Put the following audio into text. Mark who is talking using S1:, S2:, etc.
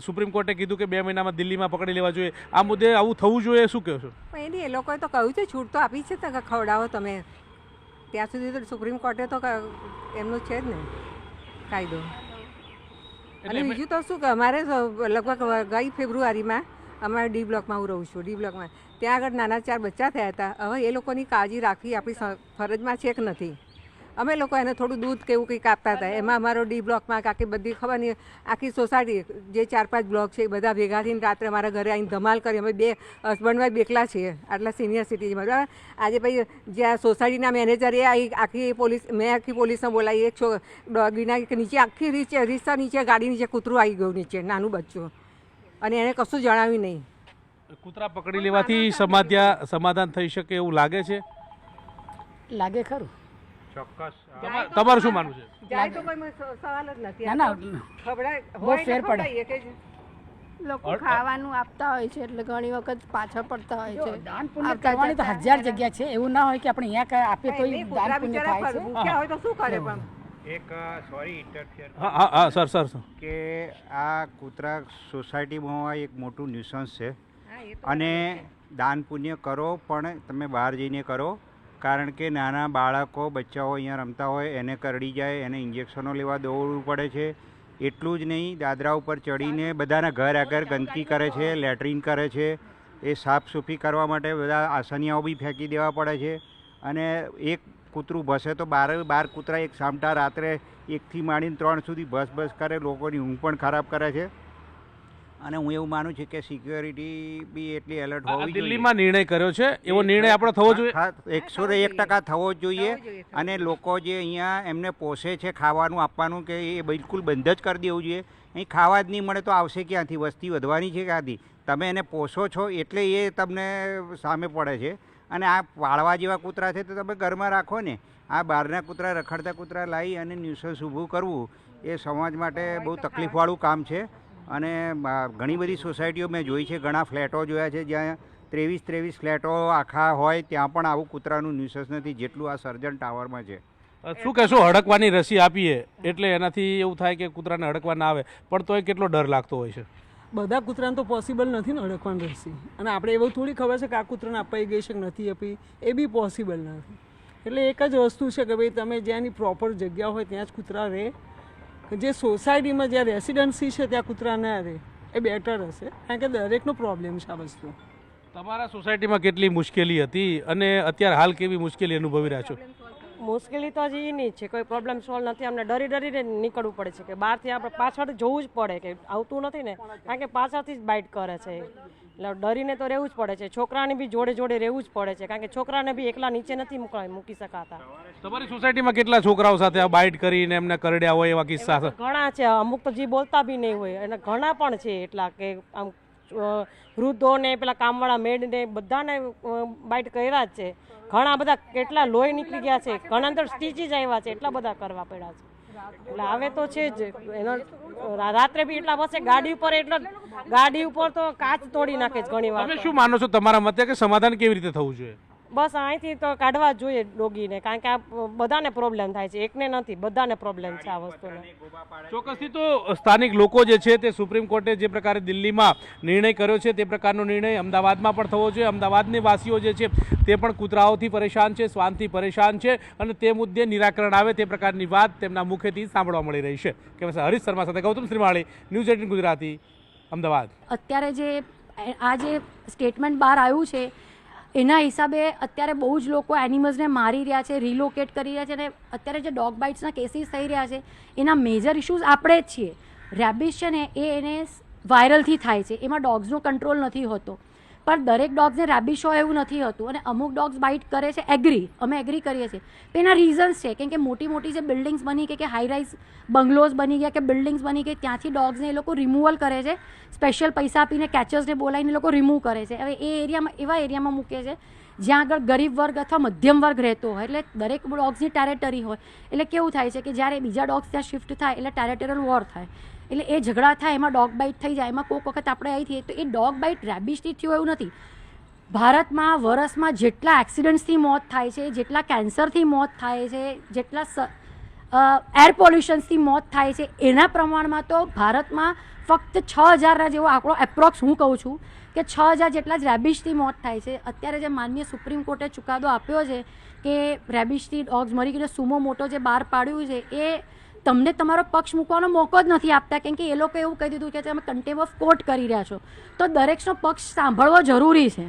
S1: Supreme કોર્ટે કીધું કે 2 મહિનામાં દિલ્હીમાં પકડી લેવા જોઈએ, આ મુદ્દે આવું થવું જોઈએ, શું કહો છો?
S2: એની એ લોકોએ તો કહ્યું છે, છૂટ તો આપી છે કે ખવડાવો તમે, ત્યાં સુધી તો સુપ્રીમ કોર્ટે તો એમનું છે જ ને કાયદો. અને બીજું તો શું કે અમારે લગભગ ગઈ ફેબ્રુઆરીમાં અમારે ડી બ્લોકમાં હું રહું છું, ડી બ્લોકમાં ત્યાં આગળ નાના 4 બચ્ચા થયા હતા. હવે એ લોકોની કાળજી રાખવી આપણી ફરજમાં છે કે નથી? અમે લોકો એને થોડું દૂધ કે એવું કંઈક આપતા હતા. એમાં અમારો ડી બ્લોકમાં આખી બધી ખબર નહીં આખી સોસાયટી જે 4-5 બ્લોક છે એ બધા ભેગા થઈને રાત્રે મારા ઘરે આવીને ધમાલ કરી. અમે 2 હસબન્ડ વાઈફ બેકલા છીએ, આટલા સિનિયર સિટીઝન, બરાબર. આજે ભાઈ જે આ સોસાયટીના મેનેજર એ આખી પોલીસ, મેં આખી પોલીસને બોલાવી. એક ડોગીના નીચે આખી રીસા નીચે ગાડી નીચે કૂતરું આવી ગયું, નીચે નાનું બચ્ચું, અને એને કશું જણાવ્યું નહીં.
S1: કૂતરા પકડી લેવાથી સમાધાન થઈ શકે એવું લાગે છે?
S3: લાગે ખરું.
S1: ચોક્કસ. તમારું શું માનવું છે?
S2: જાય તો કોઈ સવાલ જ નથી.
S3: ના બહુ ફેર પડે.
S4: લોકો ખાવાનું આપતા હોય છે એટલે ઘણી વખત પાછળ પડતા હોય છે.
S3: દાન પુણ્ય કરવાની તો 1000 જગ્યા છે, એવું ના હોય કે આપણે અહીંયા આપીએ તો દાન પુણ્ય થાય છે.
S2: ભૂખ્યા હોય તો શું કરે? પણ
S5: એક સોરી ઇન્ટરફિયર
S1: હા સર
S5: કે આ કૂતરા સોસાયટીમાં એક મોટું ન્યુસન્સ છે, અને દાન પુણ્ય કરો પણ તમે બહાર જઈને કરો, કારણ કે નાના બાળકો બચ્ચાઓ અહીંયા રમતા હોય, એને કરડી જાય, એને ઇન્જેક્શનો લેવા દોડવું પડે છે. એટલું જ નહીં, દાદરા ઉપર ચડીને બધાના ઘર આગળ ગંદકી કરે છે, લેટ્રિન કરે છે. એ સાફ સૂફી કરવા માટે બધા આસનિયાઓ બી ફેંકી દેવા પડે છે. અને એક કૂતરું ભસે તો 12 કૂતરા એક સામટા રાત્રે 1થી માંડીને 3 સુધી બસ કરે, લોકોની ઊંઘ પણ ખરાબ કરે છે. અને હું એવું માનું છું કે સિક્યોરિટી બી એટલી એલર્ટ હોવી જોઈએ.
S1: દિલ્હીમાં નિર્ણય કર્યો છે, એવો નિર્ણય આપણો થવો જોઈએ.
S5: 101% થવો જ જોઈએ. અને લોકો જે અહીંયા એમને પોષે છે ખાવાનું આપવાનું, કે એ બિલકુલ બંધ જ કરી દેવું જોઈએ. અહીં ખાવા જ નહીં મળે તો આવશે ક્યાંથી? વસ્તી વધવાની છે ક્યાંથી? તમે એને પોષો છો એટલે એ તમને સામે પડે છે. અને આ પાળવા જેવા કૂતરા છે તો તમે ઘરમાં રાખો ને. આ બહારના કૂતરા, રખડતા કૂતરા લાવી અને ન્યુસન્સ ઊભું કરવું એ સમાજ માટે બહુ તકલીફવાળું કામ છે. અને ઘણી બધી સોસાયટીઓ મેં જોઈ છે, ઘણા ફ્લેટો જોયા છે જ્યાં 23 ફ્લેટો આખા હોય, ત્યાં પણ આવું કૂતરાનું ન્યુસન્સ નથી જેટલું આ સર્જન ટાવરમાં છે.
S1: શું કહેશો? હડકવાની રસી આપીએ એટલે એનાથી એવું થાય કે કૂતરાને હડકવા ના આવે, પણ તોય કેટલો ડર લાગતો હોય છે?
S6: બધા કૂતરાને તો પોસિબલ નથી ને હડકવાની રસી, અને આપણે એવું થોડી ખબર છે કે આ કૂતરાને અપાઈ ગઈ છે કે નથી આપી, એ બી પોસિબલ નથી. એટલે એક જ વસ્તુ છે કે ભાઈ તમે જ્યાંની પ્રોપર જગ્યા હોય ત્યાં જ કૂતરા રહે. જે સોસાયટીમાં જ્યાં રેસિડન્સી છે ત્યાં કૂતરા ના રહે એ બેટર હશે, કારણ કે દરેકનો પ્રોબ્લેમ છે આ વસ્તુ.
S1: તમારા સોસાયટીમાં કેટલી મુશ્કેલી હતી અને અત્યારે હાલ કેવી મુશ્કેલી અનુભવી રહ્યા છો?
S7: મુશ્કેલી તો હજી એની જ છે, કોઈ પ્રોબ્લેમ સોલ્વ નથી. અમને ડરીને નીકળવું પડે છે કે બહારથી આપણે પાછળ જોવું જ પડે કે આવતું નથી ને, કારણ કે પાછળથી જ બાઇટ કરે છે. એટલે ડરીને તો રહેવું જ પડે છે. છોકરાને બી જોડે રહેવું જ પડે છે, કારણ કે છોકરાને બી એકલા નીચે નથી મૂકી શકાતા.
S1: તમારી સોસાયટીમાં કેટલા છોકરાઓ સાથે આ બાઇટ કરીને એમને કરડ્યા હોય એવા કિસ્સા છે?
S7: ઘણા છે. અમુક તો જે બોલતા બી નહીં હોય, અને ઘણા પણ છે એટલા કે આમ વૃદ્ધોને, પેલા કામવાળા મેડને બધાને બાઇટ કર્યા જ છે. ઘણા બધા કેટલા લોહી નીકળી ગયા છે, ઘણા અંદર સ્ટીચીસ આવ્યા છે, એટલા બધા કરવા પડ્યા છે. એટલે હવે તો છે જ એનો રાત્રે બી એટલા બસે ગાડી ઉપર તો કાચ તોડી નાખે છે ઘણી વાર.
S1: તમે શું માનો છો તમારા મતે કે સમાધાન કેવી રીતે થવું જોઈએ?
S7: બસ અહીંથી તો કાઢવા જ જોઈએ ડોગીને, કારણ કે આ બધાને પ્રોબ્લેમ થાય છે, એકને નથી, બધાને પ્રોબ્લેમ છે આ વસ્તુનો.
S1: ચોક્કસથી તો સ્થાનિક લોકો જે છે તે સુપ્રીમ કોર્ટે જે પ્રકારે દિલ્હીમાં નિર્ણય કર્યો છે તે પ્રકારનો નિર્ણય અમદાવાદમાં પણ થવો જોઈએ. અમદાવાદની વાસીઓ જે છે તે પણ કૂતરાઓથી પરેશાન છે, શ્વાનથી પરેશાન છે, અને તે મુદ્દે નિરાકરણ આવે તે પ્રકારની વાત તેમના મુખેથી સાંભળવા મળી રહી છે. કે હરીશ શર્મા સાથે ગૌતમ શ્રીમાળી, ન્યૂઝ 18 ગુજરાતી, અમદાવાદ.
S8: અત્યારે આ જે સ્ટેટમેન્ટ બહાર આવ્યું છે એના હિસાબે અત્યારે બહુ જ લોકો એનિમલ્સને મારી રહ્યા છે, રિલોકેટ કરી રહ્યા છે, અને અત્યારે જે ડોગ બાઇટ્સના કેસીસ થઈ રહ્યા છે એના મેજર ઇશ્યુઝ આપણે જ છીએ. રેબિસ છે ને એને વાયરલથી થાય છે, એમાં ડોગ્સનો કંટ્રોલ નથી હોતો. પણ દરેક ડોગ્સને રેબિસ હોય એવું નથી હોતું, અને અમુક ડોગ્સ બાઇટ કરે છે. અમે એગ્રી કરીએ છીએ. તો એના રીઝન્સ છે, કેમ કે મોટી જે બિલ્ડિંગ્સ બની કે હાઈ રાઇઝ બંગલોઝ બની ગયા કે બિલ્ડિંગ્સ બની ગઈ, ત્યાંથી ડોગ્સને એ લોકો રિમૂવલ કરે છે. સ્પેશિયલ પૈસા આપીને કેચર્સને બોલાવીને લોકો રિમૂવ કરે છે. હવે એ એવા એરિયામાં મૂકે છે જ્યાં આગળ ગરીબ વર્ગ અથવા મધ્યમ વર્ગ રહેતો હોય, એટલે દરેક ડોગ્સની ટેરેટરી હોય. એટલે કેવું થાય છે કે જ્યારે બીજા ડોગ્સ ત્યાં શિફ્ટ થાય એટલે ટેરેટોરિયલ વોર થાય, એટલે એ ઝઘડા થાય, એમાં ડોગ બાઇટ થઈ જાય. એમાં કોઈક વખત આપણે આવી થઈએ તો એ ડોગ બાઇટ રેબિસથી થયું એવું નથી. ભારતમાં વર્ષમાં જેટલા એક્સિડન્ટ્સથી મોત થાય છે, જેટલા કેન્સરથી મોત થાય છે, જેટલા એર પોલ્યુશન્સથી મોત થાય છે, એના પ્રમાણમાં તો ભારતમાં ફક્ત 6,000 જેવો આંકડો એપ્રોક્સ હું કહું છું કે 6,000 જેટલા જ રેબિશથી મોત થાય છે. અત્યારે જે માનનીય સુપ્રીમ કોર્ટે ચુકાદો આપ્યો છે કે રેબિશથી ડોગ્સ મરી ગયું, સુમો મોટો જે બહાર પાડ્યું છે એ તમને તમારો પક્ષ મૂકવાનો મોકો જ નથી આપતા, કેમ કે એ લોકો એવું કહી દીધું કે તમે કન્ટેમ્પ ઓફ કોર્ટ કરી રહ્યા છો. તો દરેકનો પક્ષ સાંભળવો જરૂરી છે.